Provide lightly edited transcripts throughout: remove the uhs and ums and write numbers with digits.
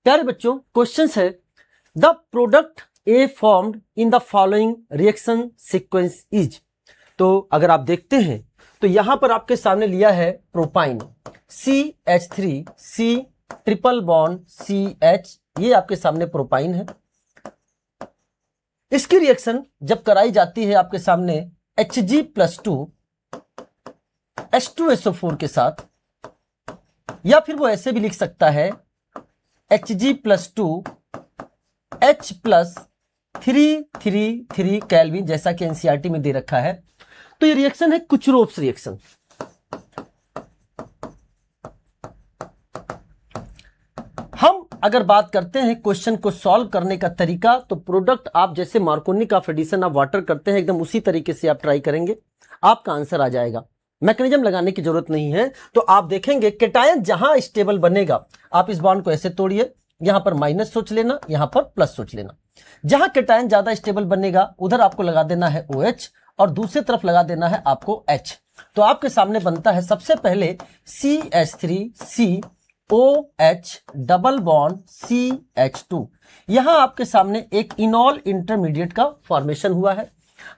प्यारे बच्चों क्वेश्चन है the product A formed in the following reaction sequence is. तो अगर आप देखते हैं तो यहां पर आपके सामने लिया है propyne CH3C triple bond CH, ये आपके सामने प्रोपाइन है। इसकी रिएक्शन जब कराई जाती है आपके सामने Hg+2 H2SO4 के साथ, या फिर वो ऐसे भी लिख सकता है Hg+2 H+333 केल्विन, जैसा कि एनसीईआरटी में दे रखा है। तो ये रिएक्शन है कुचरोव्स रिएक्शन। हम अगर बात करते हैं क्वेश्चन को सॉल्व करने का तरीका, तो प्रोडक्ट आप जैसे मार्कोनी ऑफ एडिशन ऑफ वाटर करते हैं एकदम उसी तरीके से आप ट्राई करेंगे, आपका आंसर आ जाएगा। मैकेनिज्म लगाने की जरूरत नहीं है। तो आप देखेंगे कैटायन जहां स्टेबल बनेगा, आप इस बॉन्ड को ऐसे तोड़िए, यहां पर माइनस सोच लेना, यहां पर प्लस सोच लेना। जहां कैटायन ज्यादा स्टेबल बनेगा उधर आपको लगा देना है OH और दूसरी तरफ लगा देना है आपको H। तो आपके सामने बनता है सबसे पहले CH3COH डबल बॉन्ड CH2। यहां आपके सामने एक इनॉल इंटरमीडिएट का फॉर्मेशन हुआ है।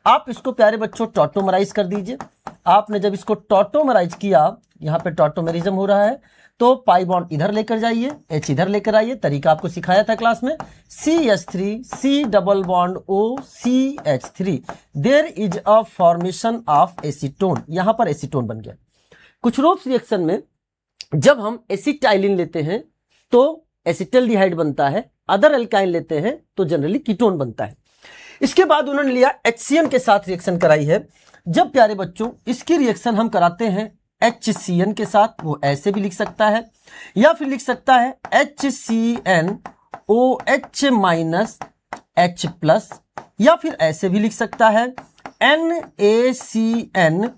आप इसको प्यारे बच्चों टॉटोमराइज कर दीजिए। आपने जब इसको टॉटोमराइज किया, यहां पे टॉटोमेरिज्म हो रहा है, तो पाई बॉन्ड इधर लेकर जाइए, H इधर लेकर आइए। तरीका आपको सिखाया था क्लास में। CH3C double bond O CH3, there is a formation of acetone. यहां पर एसीटोन बन गया। कुचरोव्स रिएक्शन में जब हम एसिटाइलिन लेते हैं तो एसिटल्डिहाइड बनता है, अदर एल्काइन लेते हैं तो जनरली कीटोन बनता है। इसके बाद उन्होंने लिया HCN के साथ रिएक्शन कराई है। जब प्यारे बच्चों इसकी रिएक्शन हम कराते हैं HCN के साथ, वो ऐसे भी लिख सकता है, या फिर लिख सकता है HCnOH माइनस H+, या फिर ऐसे भी लिख सकता है NaCnHCl।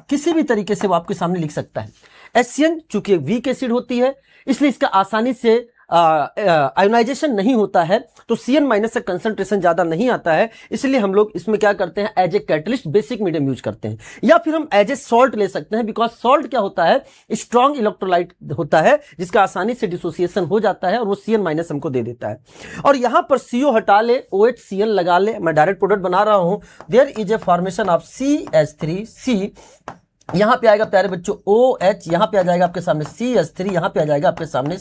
किसी भी तरीके से वो आपके सामने लिख सकता है। HCN चूंकि वीक एसिड होती है इसलिए इसका आसानी से आयोनाइजेशन नहीं होता है, तो Cn माइनस का कंसंट्रेशन ज्यादा नहीं आता है, इसलिए हम लोग इसमें क्या करते हैं, as a catalyst basic medium use करते हैं। या फिर हम एज ए सॉल्ट ले सकते हैं, बिकॉज सॉल्ट क्या होता है, स्ट्रॉन्ग इलेक्ट्रोलाइट होता है जिसका आसानी से डिसोसिएशन हो जाता है और वो Cn माइनस हमको दे देता है। और यहां पर CO हटा ले, OHCl लगा ले, मैं डायरेक्ट प्रोडक्ट बना रहा हूं। There is a formation of CH3C, यहां पे आएगा प्यारे बच्चों OH, यहां पे आ जाएगा आपके सामने CH3, यहां पे आ जाएगा आपके सामने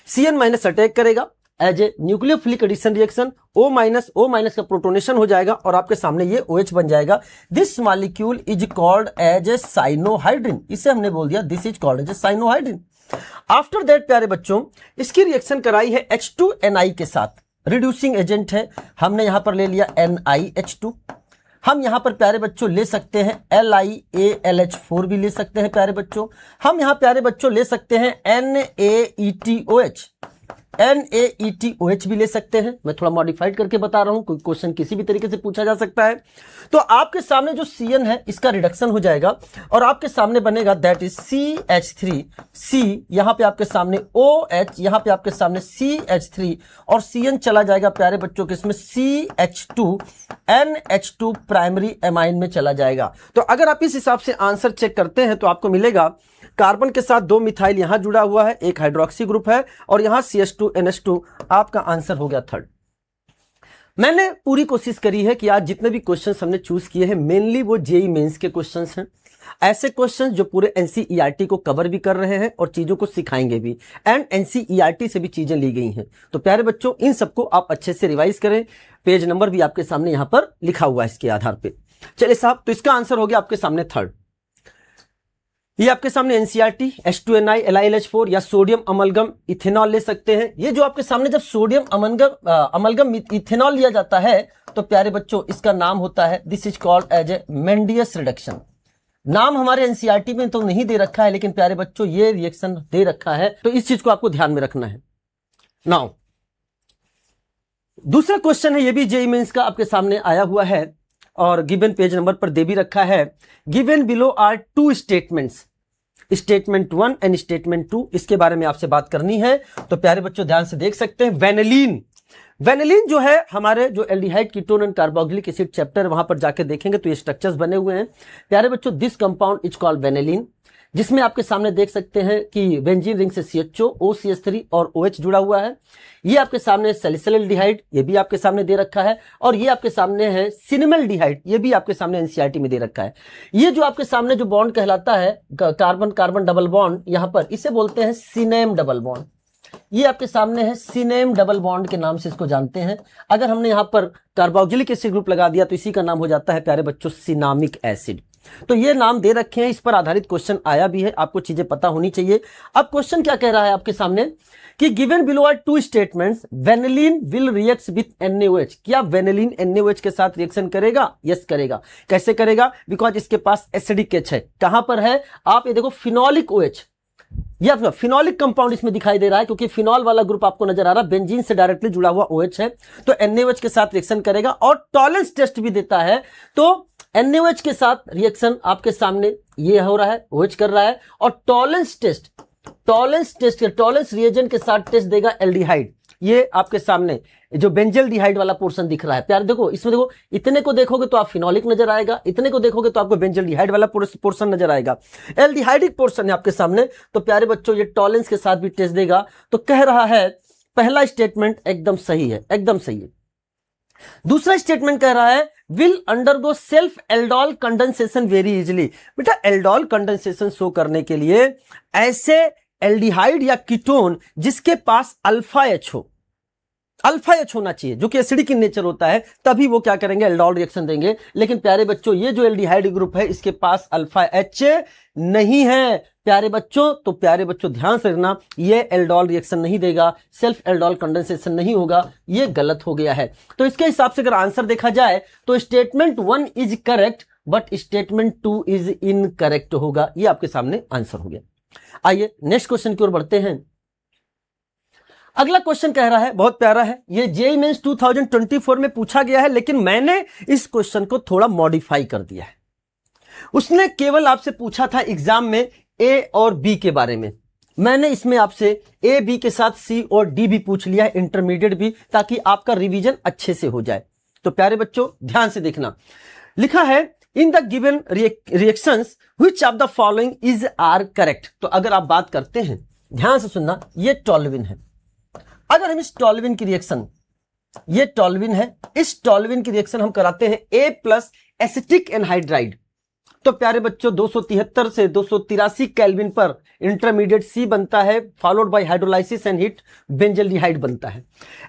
Cn माइनस अटैक करेगा as a nucleophilic addition reaction. O minus का प्रोटोनेशन हो जाएगा और आपके सामने ये OH बन जाएगा। This molecule is called as a cyanohydrin. इसे हमने बोल दिया this is called as a cyanohydrin. After that प्यारे बच्चों इसकी रिएक्शन कराई है H2Ni के साथ, रिड्यूसिंग एजेंट है। हमने यहां पर ले लिया NiH2। हम यहां पर प्यारे बच्चों ले सकते हैं LiAlH4 भी ले सकते हैं प्यारे बच्चों। हम यहां प्यारे बच्चों ले सकते हैं NaETOH भी ले सकते हैं। मैं थोड़ा मॉडिफाइड करके बता रहा हूं, कोई क्वेश्चन किसी भी तरीके से पूछा जा सकता है। तो आपके सामने जो Cn है इसका रिडक्शन हो जाएगा और आपके सामने बनेगा दैट इज CH3C, यहां पे आपके सामने OH, यहां पे आपके सामने CH3 और Cn चला जाएगा प्यारे बच्चों के इसमें CH2NH2 प्राइमरी एमाइन में चला जाएगा। तो अगर आप इस हिसाब से आंसर चेक करते हैं तो आपको मिलेगा कार्बन के साथ 2 मिथाइल यहां जुड़ा हुआ है, एक हाइड्रोक्सी ग्रुप है और यहां CH2NH2। आपका आंसर हो गया थर्ड। मैंने पूरी कोशिश करी है कि आज जितने भी क्वेश्चंस हमने चूज किए हैं मेनली वो जेईई मेंस के क्वेश्चंस हैं, ऐसे क्वेश्चंस जो पूरे एनसीईआरटी को कवर भी कर रहे हैं और चीजों को सिखाएंगे भी, एंड एनसीईआरटी से भी चीजें ली गई हैं। तो प्यारे बच्चों इन सबको आप अच्छे से रिवाइज करें। पेज नंबर भी आपके सामने यहां पर लिखा हुआ है इसके आधार पर। चलिए साहब, तो इसका आंसर हो गया आपके सामने थर्ड। ये आपके सामने एनसीईआरटी H2Ni LiLH4 या सोडियम अमलगम इथेनॉल ले सकते हैं। ये जो आपके सामने जब सोडियम अमलगम इथेनॉल लिया जाता है तो प्यारे बच्चों इसका नाम होता है this is called as a Mendius reduction. नाम हमारे एनसीईआरटी में तो नहीं दे रखा है, लेकिन प्यारे बच्चों ये रिएक्शन दे रखा है, तो इस चीज को आपको ध्यान में रखना है। नाउ दूसरा क्वेश्चन है, ये भी जेईई मेंस का आपके सामने आया हुआ है और गिवन पेज नंबर पर दे भी रखा है। Given below are 2 statements, statement 1 and statement 2, इसके बारे में आपसे बात करनी है। तो प्यारे बच्चों ध्यान से देख सकते हैं। वेनिलीन जो है हमारे जो aldehyde ketone and carboxylic acid chapter, वहां पर जाके देखेंगे तो ये स्ट्रक्चर्स बने हुए हैं प्यारे बच्चों। This compound is called vanillin. जिसमें आपके सामने देख सकते हैं कि बेंजीन रिंग से CHO, OCH3 और OH जुड़ा हुआ है। ये आपके सामने सैलिसिलडिहाइड, ये भी आपके सामने दे रखा है, और ये आपके सामने है सिनेमल्डिहाइड, ये भी आपके सामने NCERT में दे रखा है। ये जो आपके सामने जो बॉन्ड कहलाता है कार्बन कार्बन डबल बॉन्ड, यहां पर इसे बोलते हैं सिनेम डबल बॉन्ड। ये आपके सामने है सिनेम डबल बॉन्ड के नाम से इसको जानते हैं। अगर हमने यहां पर कार्बोक्सिलिक एसिड ग्रुप लगा दिया तो इसी का नाम हो जाता है प्यारे बच्चों सिनामिक एसिड। तो ये नाम दे रखे हैं, इस पर आधारित क्वेश्चन आया भी है, आपको चीजें पता होनी चाहिए। अब क्वेश्चन क्या कह रहा है आपके सामने कि given below are two statements, vanillin will react with NaOH। क्या वेनिलीन NaOH के साथ रिएक्शन करेगा? यस करेगा। कैसे करेगा? बिकॉज इसके पास एसिडिक H है। कहां पर है? आप ये देखो फिनोलिक OH, या फिनोलिक कंपाउंड इसमें दिखाई दे रहा है, क्योंकि फिनॉल वाला ग्रुप आपको नजर आ रहा है, बेंजीन से डायरेक्टली जुड़ा हुआ OH है, तो NaOH के साथ रिएक्शन करेगा और टॉलेंस टेस्ट भी देता है। तो NaOH के साथ रिएक्शन आपके सामने ये हो रहा है, OH कर रहा है, और टॉलेंस रिएजेंट के साथ टेस्ट देगा एल्डिहाइड। ये आपके सामने जो बेंजल्डिहाइड वाला पोर्शन दिख रहा है प्यार, देखो इसमें देखो, इतने को देखोगे तो आप फिनोलिक नजर आएगा, इतने को देखोगे तो आपको बेंजल्डिहाइड वाला पोर्शन नजर आएगा, एल्डिहाइडिक पोर्शन है आपके सामने। तो प्यारे बच्चों ये टॉलेंस के साथ भी टेस्ट देगा। तो कह रहा है पहला स्टेटमेंट एकदम सही है, एकदम सही है। दूसरा स्टेटमेंट कह रहा है will undergo self aldol condensation very easily. बेटा एल्डोल कंडेंसेशन शो करने के लिए ऐसे एल्डिहाइड या कीटोन जिसके पास अल्फा H हो, अल्फा H होना चाहिए, जो कि एसिडिक इन नेचर होता है, तभी वो क्या करेंगे? एल्डोल रिएक्शन देंगे। लेकिन प्यारे बच्चों ये जो एल्डिहाइड ग्रुप है इसके पास अल्फा H नहीं है प्यारे बच्चों। तो प्यारे बच्चों ध्यान से रखना, ये एल्डोल रिएक्शन नहीं देगा, सेल्फ एल्डोल कंडेंसेशन नहीं होगा, ये गलत हो गया है। तो इसके हिसाब से अगर आंसर देखा जाए तो statement 1 is correct but statement 2 is incorrect होगा। ये आपके सामने आंसर हो गया। आइए नेक्स्ट क्वेश्चन की ओर बढ़ते हैं। अगला क्वेश्चन कह रहा है, बहुत प्यारा है, ये जेईई मेंस 2024 में पूछा गया है, लेकिन मैंने इस क्वेश्चन को थोड़ा मॉडिफाई कर दिया है। उसने केवल आपसे पूछा था एग्जाम में A और B के बारे में, मैंने इसमें आपसे A B के साथ C और D भी पूछ लिया है, इंटरमीडिएट भी, ताकि आपका रिवीजन अच्छे से हो जाए। तो प्यारे बच्चों ध्यान से देखना, लिखा है in the given reactions which of the following is are correct. तो अगर आप बात करते हैं, ध्यान से सुनना, ये टॉल्विन है। अगर हम इस टॉल्विन की रिएक्शन, ये टॉल्विन है, इस टॉल्विन की रिएक्शन हम कराते हैं A प्लस एसिटिक एनहाइड्राइड, तो प्यारे बच्चों 273 से 283 केल्विन पर इंटरमीडिएट C बनता है, followed by hydrolysis and heat benzaldehyde बनता है।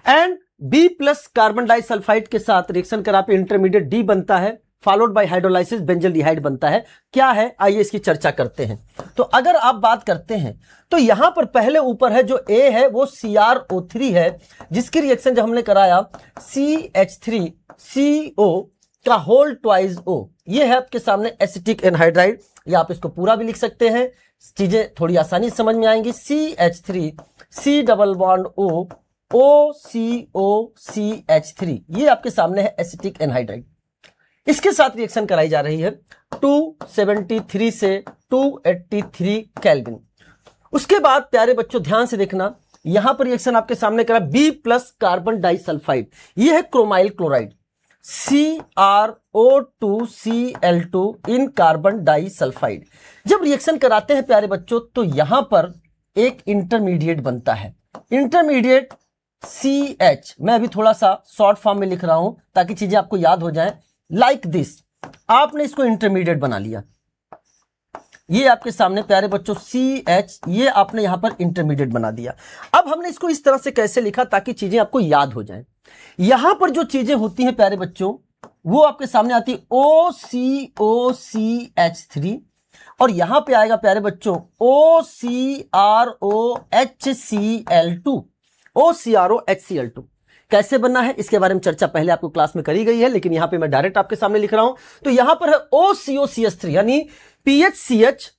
And B plus carbon disulphide के साथ रिएक्शन करा पे इंटरमीडिएट D बनता है, फॉलोड बाय हाइड्रोलाइसिस बेंजल्डिहाइड बनता है। क्या है, आइए इसकी चर्चा करते हैं। तो अगर आप बात करते हैं तो यहां पर पहले ऊपर है जो A है वो CrO3 है, जिसकी रिएक्शन जब हमने कराया CH3CO का होल ट्वाइस O, ये है आपके सामने एसिटिक एनहाइड्राइड, या आप इसको पूरा भी लिख सकते हैं, चीजें थोड़ी आसानी से समझ में आएंगी। CH3 C double bond O OCOCH3, ये आपके सामने है एसिटिक एनहाइड्राइड। इसके साथ रिएक्शन कराई जा रही है 273 से 283 केल्विन। उसके बाद प्यारे बच्चों ध्यान से देखना, यहां पर रिएक्शन आपके सामने करा B प्लस कार्बन डाइसल्फाइड, ये है क्रोमाइल क्लोराइड, CrO2Cl2 इन कार्बन डाइसल्फाइड। जब रिएक्शन कराते हैं प्यारे बच्चों तो यहां पर एक इंटरमीडिएट बनता है, इंटरमीडिएट CH, मैं अभी थोड़ा सा शॉर्ट फॉर्म में लिख रहा हूं ताकि चीजें आपको याद हो जाएं। लाइक दिस, आपने इसको इंटरमीडिएट बना लिया, ये आपके सामने प्यारे बच्चों CH, ये आपने यहां पर इंटरमीडिएट बना दिया। अब हमने इसको इस तरह से कैसे लिखा ताकि चीजें आपको याद हो जाएं। यहां पर जो चीजें होती हैं प्यारे बच्चों वो आपके सामने आती है OCOCH3, और यहां पे आएगा प्यारे बच्चों OCROHCl2, OCROHCl2। कैसे बनना है इसके बारे में चर्चा पहले आपको क्लास में करी गई है, लेकिन यहां पे मैं डायरेक्ट आपके सामने लिख रहा हूं। तो यहां पर है OCOCH3 यानी PHCH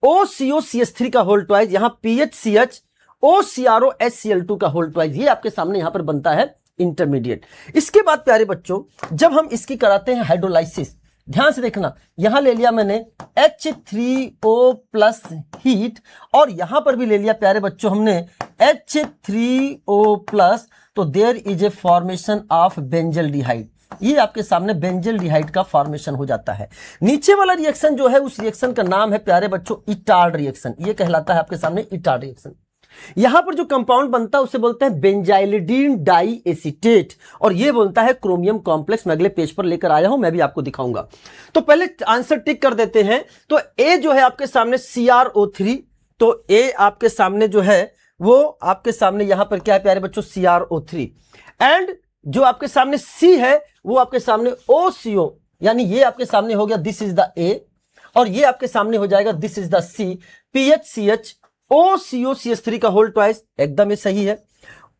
OCOCH3 का होल ट्वाइस, यहां PHCH OCROHCl2 का होल ट्वाइस, ये आपके सामने यहां पर बनता है इंटरमीडिएट। इसके बाद प्यारे बच्चों जब हम इसकी कराते हैं हाइड्रोलाइसिस, ध्यान से देखना, यहां ले लिया मैंने H3O प्लस हीट, और यहां पर भी ले लिया प्यारे बच्चों हमने H3O प्लस, तो there is a formation of benzaldehyde. ये आपके सामने बेंजल्डिहाइड का फॉर्मेशन हो जाता है। नीचे वाला रिएक्शन जो है उस रिएक्शन का नाम है प्यारे बच्चों इटार्ड रिएक्शन। ये कहलाता है आपके सामने इटार्ड रिएक्शन। यहां पर जो कंपाउंड बनता है उसे बोलते हैं बेंजाइलिडीन डाई एसीटेट और ये बोलता है क्रोमियम कॉम्प्लेक्स। मैं अगले पेज पर लेकर आया हूं, मैं भी आपको दिखाऊंगा। तो पहले आंसर टिक कर देते हैं। तो ए जो है आपके सामने CrO3, तो ए आपके सामने जो है वो आपके सामने यहां पर क्या है प्यारे बच्चों CrO3 एंड जो आपके सामने सी है वो आपके सामने OCO, यानी ये आपके सामने हो गया दिस इज द ए और ये आपके सामने हो जाएगा this is the C. PHCH OCO-CH3 का होल ट्वाइस, एकदम ये सही है।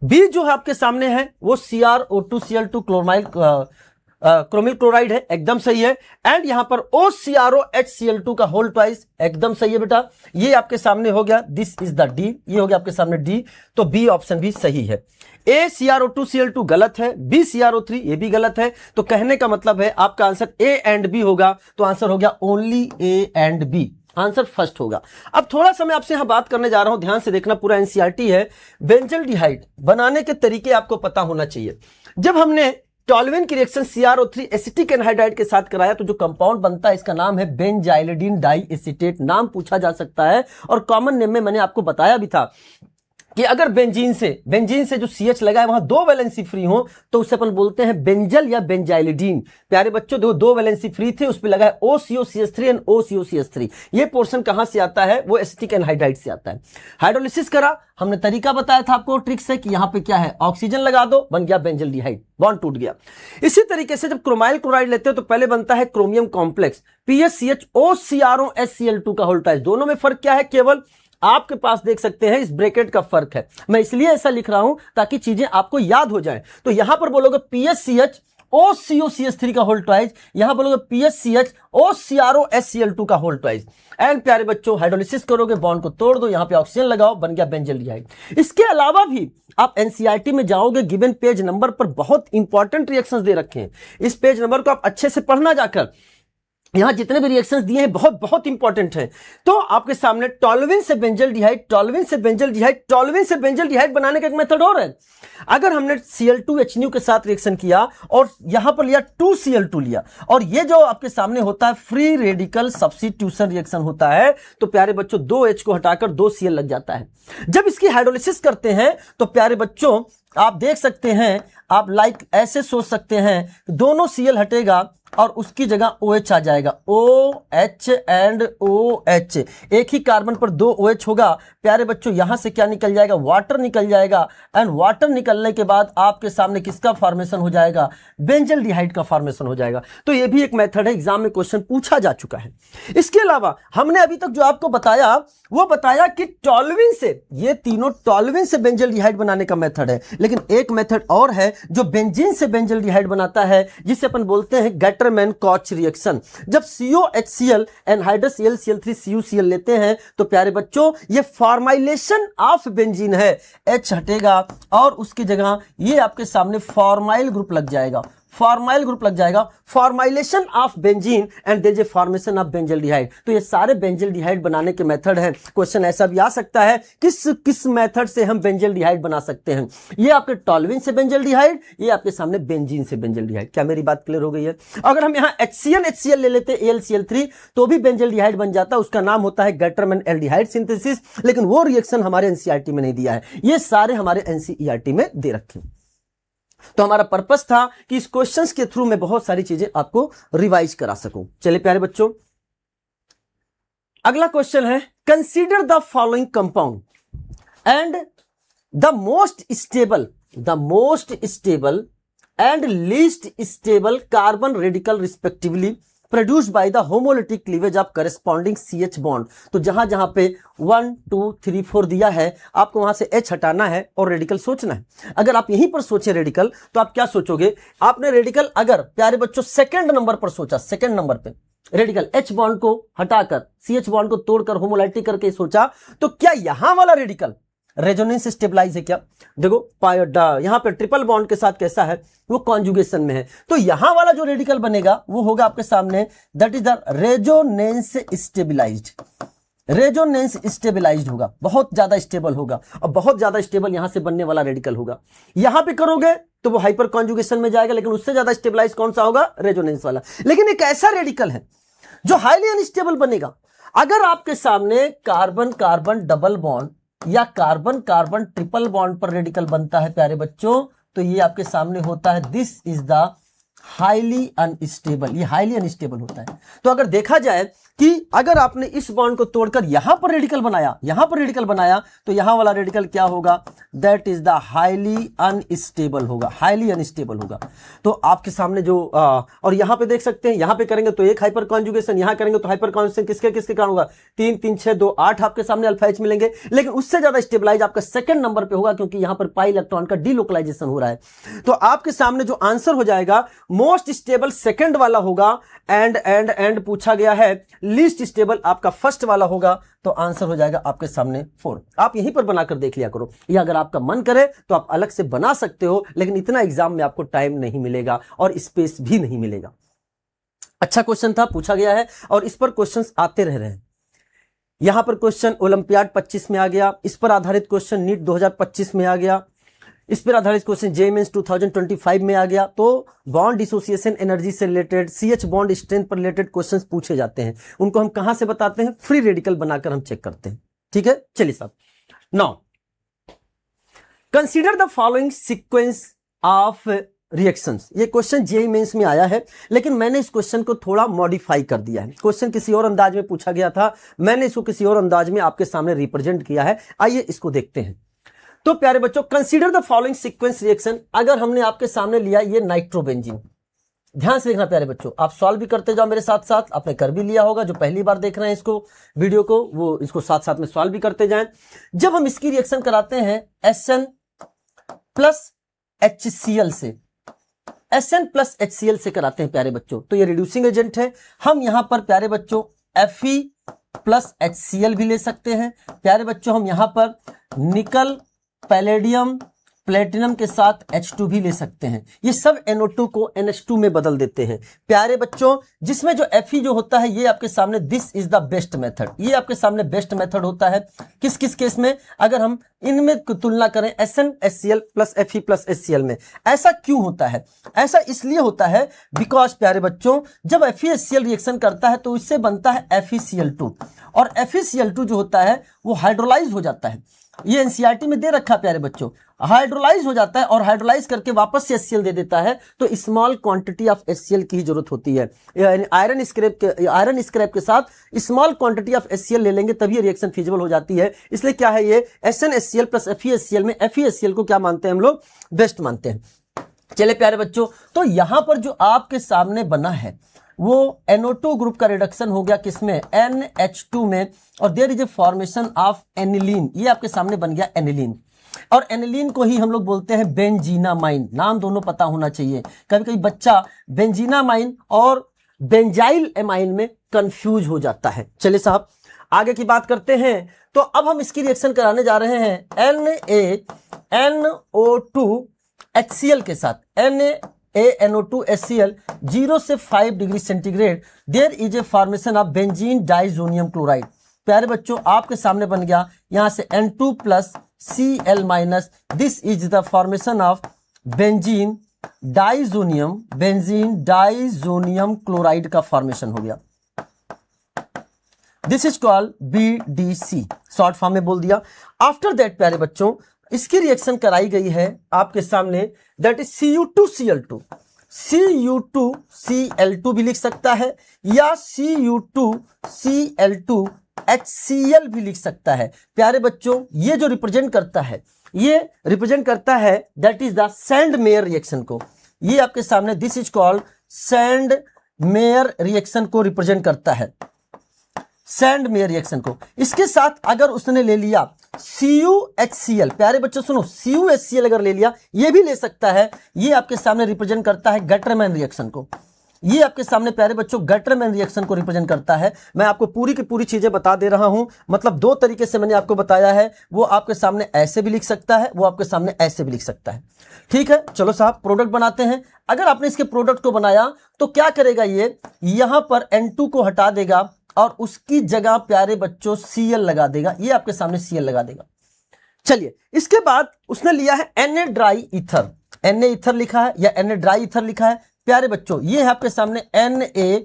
बी जो है आपके सामने है वो CrO2Cl2 क्रोमिल क्लोराइड है, एकदम सही है। एंड यहां पर OCrOHCl2 का होल ट्वाइस, एकदम सही है बेटा। ये आपके सामने हो गया दिस इज द डी, ये हो गया आपके सामने डी, तो बी ऑप्शन भी सही है। A CrO2Cl2 गलत है, B CrO3 ये भी गलत है। तो कहने का मतलब है आपका आंसर A एंड B होगा, तो आंसर हो गया only A and B, answer first होगा। अब थोड़ा सा मैं आपसे यहां बात करने जा रहा हूं, ध्यान से देखना, पूरा एनसीईआरटी है। बेंजल्डिहाइड बनाने के तरीके आपको पता होना चाहिए। जब हमने टॉल्यूइन की रिएक्शन CrO3 एसिटिक एनहाइड्राइड के साथ कराया तो जो कंपाउंड बनता है इसका नाम है बेंजाइलिडीन डाई एसीटेट। नाम पूछा जा सकता है और कॉमन नेम में मैंने आपको बताया भी था कि अगर बेंजीन से जो CH लगा है वहां दो वैलेंसी फ्री हो तो उसे अपन बोलते हैं बेंजल या बेंजाइलिडीन। प्यारे बच्चों देखो दो वैलेंसी फ्री थे, उस पे लगा है OCO-CH3 एंड OCO-CH3। ये पोर्शन कहां से आता है, वो एसिटिक एनहाइड्राइड से आता है। हाइड्रोलिसिस करा, हमने तरीका बताया था आपको ट्रिक से कि यहां पे क्या है ऑक्सीजन लगा दो, बन गया बेंजल्डिहाइड, बॉन्ड टूट गया। इसी तरीके से जब क्रोमाइल क्लोराइड लेते हो तो पहले बनता है क्रोमियम कॉम्प्लेक्स PHCH OCrOHCl2 का होल ट्वाइस। दोनों में फर्क क्या है, केवल आपके पास देख सकते हैं इस ब्रैकेट का फर्क है। मैं इसलिए ऐसा लिख रहा हूं ताकि चीजें आपको याद हो जाएं। तो यहां पर बोलोगे PHCH OCO-CH3 का होल ट्वाइस, यहां बोलोगे PHCH OCrOHCl2 का होल ट्वाइस। एंड प्यारे बच्चों हाइड्रोलिसिस करोगे, बॉन्ड को तोड़ दो, यहां पे ऑक्सीजन लगाओ, बन गया बेंजल्डिहाइड। इसके अलावा भी आप एनसीईआरटी में जाओगे, गिवन पेज नंबर पर बहुत इंपॉर्टेंट रिएक्शंस दे रखे हैं। इस पेज नंबर को आप अच्छे से पढ़ना जाकर, यहां जितने भी रिएक्शंस दिए हैं बहुत बहुत इंपॉर्टेंट हैं। तो आपके सामने टॉल्यूइन से बेंजल्डिहाइड बनाने का एक मेथड और है। अगर हमने Cl2HNu के साथ रिएक्शन किया और यहां पर लिया 2Cl2 लिया और ये जो आपके सामने होता है फ्री रेडिकल सब्स्टिट्यूशन रिएक्शन होता है, तो प्यारे बच्चों 2H को हटाकर 2Cl लग जाता है। जब इसकी हाइड्रोलिसिस करते हैं तो प्यारे बच्चों आप देख सकते हैं, आप लाइक ऐसे सोच सकते हैं, दोनों Cl हटेगा और उसकी जगह OH आ जाएगा, OH एंड OH, एक ही कार्बन पर दो OH होगा। प्यारे बच्चों यहां से क्या निकल जाएगा, वाटर निकल जाएगा। एंड वाटर निकलने के बाद आपके सामने किसका फॉर्मेशन हो जाएगा, बेंजल्डिहाइड का फॉर्मेशन हो जाएगा। तो ये भी एक मेथड है, एग्जाम में क्वेश्चन पूछा जा चुका है। इसके अलावा हमने अभी तक जो आपको बताया वो बताया कि टॉल्यूइन से, ये तीनों टॉल्यूइन से बेंजल्डिहाइड बनाने का मेथड है। लेकिन एक मेथड और है जो बेंजीन से बेंजल्डिहाइड बनाता है, जिसे अपन बोलते हैं गैटरमैन-कॉच रिएक्शन। जब COHCl एनहाइड्रस ClCl3 CuCl लेते हैं तो प्यारे बच्चों ये फॉर्माइलेशन ऑफ बेंजीन है, H हटेगा और उसकी जगह ये आपके सामने फॉर्माइल ग्रुप लग जाएगा, formylation of benzene and there is a formation of benzaldehyde. तो ये सारे बेंजल्डिहाइड बनाने के मेथड हैं। क्वेश्चन ऐसा भी आ सकता है किस मेथड से हम बेंजल्डिहाइड बना सकते हैं। ये आपके टॉल्यूइन से बेंजल्डिहाइड, ये आपके सामने बेंजीन से बेंजल्डिहाइड। क्या मेरी बात क्लियर हो गई है? अगर हम यहाँ HCl ले लेते AlCl3 तो भी बेंजल्डिहाइड बन जाता, उसका नाम होता है गैटरमैन एल्डिहाइड सिंथेसिस। लेकिन वो रिएक्शन हमारे एनसीईआरटी में नहीं दिया है, ये सारे हमारे एनसीईआरटी में दे रखे। तो हमारा पर्पस था कि इस क्वेश्चंस के थ्रू मैं बहुत सारी चीजें आपको रिवाइज करा सकूं। चलिए प्यारे बच्चों, अगला क्वेश्चन है, consider the following compound and the most stable and least stable carbon radical respectively produced by the homolytic cleavage of corresponding CH bond. तो जहां जहां पे 1 2 3 4 दिया है आपको वहां से H हटाना है और रेडिकल सोचना है। अगर आप यहीं पर सोचे रेडिकल तो आप क्या सोचोगे, आपने रेडिकल अगर प्यारे बच्चों सेकंड नंबर पर सोचा, सेकंड नंबर पे रेडिकल H बॉन्ड को हटाकर CH बॉन्ड को तोड़कर होमोलाइटिक करके सोचा, तो क्या यहां वाला रेडिकल रेजोनेंस स्टेबलाइज है क्या? देखो यहां पे ट्रिपल बॉन्ड के साथ कैसा है, वो कॉन्जुगेशन में है। तो यहां वाला जो रेडिकल बनेगा वो होगा आपके सामने that is the resonance stabilised होगा, बहुत ज्यादा स्टेबल होगा और बहुत ज्यादा स्टेबल यहां से बनने वाला रेडिकल होगा। यहां पे करोगे तो वो हाइपर कॉन्जुगेशन में जाएगा, लेकिन उससे ज्यादा स्टेबलाइज कौन सा होगा? रेजोनेंस वाला। लेकिन एक ऐसा रेडिकल है जो हाईली अनस्टेबल बनेगा। अगर आपके सामने कार्बन कार्बन डबल बॉन्ड या कार्बन कार्बन ट्रिपल बॉन्ड पर रेडिकल बनता है प्यारे बच्चों, तो ये आपके सामने होता है this is the highly unstable. ये हाईली अनस्टेबल होता है। तो अगर देखा जाए कि अगर आपने इस बॉन्ड को तोड़कर यहां पर रेडिकल बनाया, तो यहां वाला रेडिकल क्या होगा? That is the highly unstable होगा, हाईली अनस्टेबल होगा। तो आपके सामने जो और यहां पे देख सकते हैं, यहां पे करेंगे तो एक हाइपर कॉन्जुगेशन, यहां करेंगे तो हाइपर कॉन्जुगेशन किसके कारण होगा? 3 3 6 2 8 आपके सामने अल्फा H मिलेंगे। लेकिन उससे ज्यादा स्टेबलाइज आपका सेकंड नंबर पे होगा, क्योंकि यहां पर पाई इलेक्ट्रॉन का डीलोकलाइजेशन हो रहा है। तो आपके सामने जो आंसर हो जाएगा मोस्ट स्टेबल सेकंड वाला होगा, एंड पूछा गया है लीस्ट स्टेबल आपका फर्स्ट वाला होगा। तो आंसर हो जाएगा आपके सामने 4। आप यहीं पर बनाकर देख लिया करो, या अगर आपका मन करे तो आप अलग से बना सकते हो, लेकिन इतना एग्जाम में आपको टाइम नहीं मिलेगा और स्पेस भी नहीं मिलेगा। अच्छा क्वेश्चन था, पूछा गया है और इस पर क्वेश्चंस आते रह रहे हैं। यहां पर क्वेश्चन ओलंपियाड 25 में आ गया, इस पर आधारित क्वेश्चन नीट 2025 में आ गया, इस पर आधारित क्वेश्चन जेईई मेंस 2025 में आ गया। तो बॉन्ड डिसोसिएशन एनर्जी से रिलेटेड, CH बॉन्ड स्ट्रेंथ पर रिलेटेड क्वेश्चंस पूछे जाते हैं। उनको हम कहां से बताते हैं? फ्री रेडिकल बनाकर हम चेक करते हैं। ठीक है, चलिए साहब। Now consider the following sequence of reactions. ये क्वेश्चन जेईई मेंस में आया है, लेकिन मैंने इस क्वेश्चन को थोड़ा मॉडिफाई कर दिया है। क्वेश्चन किसी और अंदाज में पूछा गया था, मैंने इसको किसी और अंदाज में आपके सामने रिप्रेजेंट किया है। आइए इसको देखते हैं। तो प्यारे बच्चों, consider the following sequence reaction. अगर हमने आपके सामने लिया ये नाइट्रोबेंजीन, ध्यान से देखना प्यारे बच्चों, आप सॉल्व भी करते जाओ मेरे साथ साथ। आपने कर भी लिया होगा, जो पहली बार देख रहे हैं इसको वीडियो को, वो इसको साथ साथ में सॉल्व भी करते जाएं। जब हम इसकी रिएक्शन कराते हैं SN प्लस HCl से, SN प्लस HCl से कराते हैं प्यारे बच्चों, तो ये रिड्यूसिंग एजेंट है। हम यहां पर प्यारे बच्चों Fe प्लस HCl भी ले सकते हैं। प्यारे बच्चों, हम यहां पर निकल, पैलेडियम, प्लेटिनम के साथ H2 भी ले सकते हैं। ये सब NO2 को NH2 में बदल देते हैं प्यारे बच्चों। जिसमें जो Fe जो होता है, ये आपके सामने this is the best method, ये आपके सामने बेस्ट मेथड होता है। किस किस केस में? अगर हम इनमें तुलना करें SnHCl plus Fe plus HCl में। ऐसा क्यों होता है? ऐसा इसलिए होता है बिकॉज प्यारे बच्चों, जब FeHCl रिएक्शन करता है तो इससे बनता है FeCl2, और FeCl2 जो होता है वो हाइड्रोलाइज हो जाता है। ये एनसीईआरटी में दे रखा है प्यारे बच्चों, हाइड्रोलाइज हो जाता है और हाइड्रोलाइज करके वापस से HCl दे देता है। तो स्मॉल क्वांटिटी ऑफ HCl की जरूरत होती है। आयरन स्क्रैप के साथ स्मॉल क्वांटिटी ऑफ HCl ले लेंगे तभी रिएक्शन फिजिबल हो जाती है। इसलिए क्या है, ये SnHCl प्लस FeHCl में FeHCl को क्या मानते हैं हम लोग? बेस्ट मानते हैं। चले प्यारे बच्चों, तो यहां पर जो आपके सामने बना है वो NO2 ग्रुप का रिडक्शन हो गया किसमें? NH2 में, और there is a formation of aniline. ये आपके सामने बन गया एनिलीन, और एनिलीन को ही हम लोग बोलते हैं बेंजीनामाइन। नाम दोनों पता होना चाहिए, कभी कभी बच्चा बेंजीनामाइन और बेंजाइल एमाइन में कंफ्यूज हो जाता है। चलिए साहब आगे की बात करते हैं। तो अब हम इसकी रिएक्शन कराने जा रहे हैं NaNO2 HCl के साथ, NaNO2 HCl 0 से 5 degree centigrade. There is a formation of benzene diazonium chloride. प्यारे बच्चों, आपके सामने बन गया यहां से N2 plus Cl minus, this is the formation of benzene diazonium chloride का फॉर्मेशन हो गया। This is called BDC, short form में बोल दिया। आफ्टर दैट प्यारे बच्चों, इसकी रिएक्शन कराई गई है आपके सामने, दैट इज Cu2Cl2। Cu2Cl2 भी लिख सकता है, या Cu2Cl2 HCl भी लिख सकता है। प्यारे बच्चों, ये जो रिप्रेजेंट करता है, ये रिप्रेजेंट करता है that is the sand mayor reaction को। ये आपके सामने this is called sand mayor reaction को रिप्रेजेंट करता है, सैंड मेयर रिएक्शन को। इसके साथ अगर उसने ले लिया CuHCl, प्यारे बच्चों सुनो, CuHCl अगर ले लिया, ये भी ले सकता है। ये आपके सामने रिप्रेजेंट करता है गटरमैन रिएक्शन को। ये आपके सामने प्यारे बच्चों गटरमैन रिएक्शन को रिप्रेजेंट करता है। मैं आपको पूरी की पूरी चीजें बता दे रहा हूं, मतलब 2 तरीके से मैंने आपको बताया है। वो आपके सामने ऐसे भी लिख सकता है, वो आपके सामने ऐसे भी लिख सकता है। ठीक है, चलो साहब प्रोडक्ट बनाते हैं। अगर आपने इसके प्रोडक्ट को बनाया तो क्या करेगा, ये यहां पर N2 को हटा देगा और उसकी जगह प्यारे बच्चों Cl लगा देगा। ये आपके सामने Cl लगा देगा। चलिए, इसके बाद उसने लिया है Na dry ether. Na ether लिखा है या Na ड्राई ईथर लिखा है। प्यारे बच्चों ये है आपके सामने Na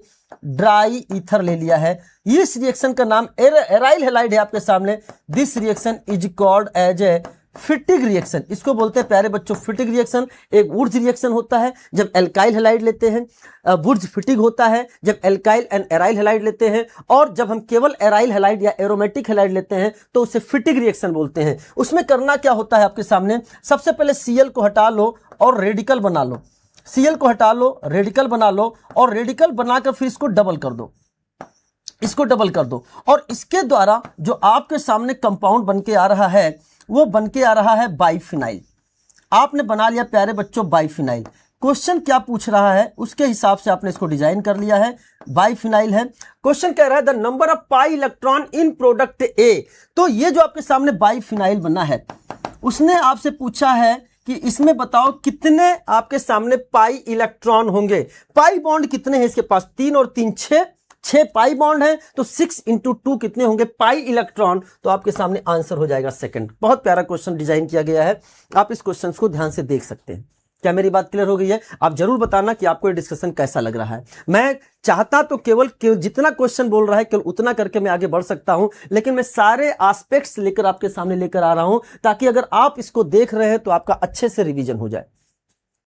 ड्राई ईथर ले लिया है। इस रिएक्शन का नाम एराइल हैलाइड है आपके सामने। This reaction is called as a Fittig reaction. इसको बोलते हैं प्यारे बच्चों फिटिग रिएक्शन। एक वुड्स रिएक्शन होता है जब एल्काइल हैलाइड लेते हैं, वुड्स फिटिग होता है जब एल्काइल एंड एराइल हैलाइड लेते हैं, और जब हम केवल एराइल हैलाइड या एरोमेटिक हैलाइड लेते हैं तो उसे फिटिग रिएक्शन बोलते हैं। उसमें करना क्या होता है आपके सामने, सबसे पहले Cl को हटा लो और रेडिकल बना लो। Cl को हटा लो, रेडिकल बना लो, और रेडिकल बनाकर फिर इसको डबल कर दो, इसको डबल कर दो, और इसके द्वारा जो आपके सामने कंपाउंड बन के आ रहा है वो बन के आ रहा है बाइफिनाइल। आपने बना लिया प्यारे बच्चों बाइफिनाइल। क्वेश्चन क्या पूछ रहा है उसके हिसाब से आपने इसको डिजाइन कर लिया है। बाइफिनाइल है। क्वेश्चन कह रहा है the number of pi electron in product ए। तो ये जो आपके सामने बाइफिनाइल बना है उसने आपसे पूछा है कि इसमें बताओ कितने आपके सामने पाई इलेक्ट्रॉन होंगे। पाई बॉन्ड कितने हैं इसके पास, 3 और 3 6 पाई बॉन्ड है, तो 6 × 2 कितने होंगे पाई इलेक्ट्रॉन। तो आपके सामने आंसर हो जाएगा सेकंड। बहुत प्यारा क्वेश्चन डिजाइन किया गया है, आप इस क्वेश्चन को ध्यान से देख सकते हैं। क्या मेरी बात क्लियर हो गई है? आप जरूर बताना कि आपको ये डिस्कशन कैसा लग रहा है। मैं चाहता तो केवल जितना क्वेश्चन बोल रहा है केवल उतना करके मैं आगे बढ़ सकता हूं, लेकिन मैं सारे एस्पेक्ट्स लेकर आपके सामने लेकर आ रहा हूं ताकि अगर आप इसको देख रहे हैं तो आपका अच्छे से रिवीजन हो जाए।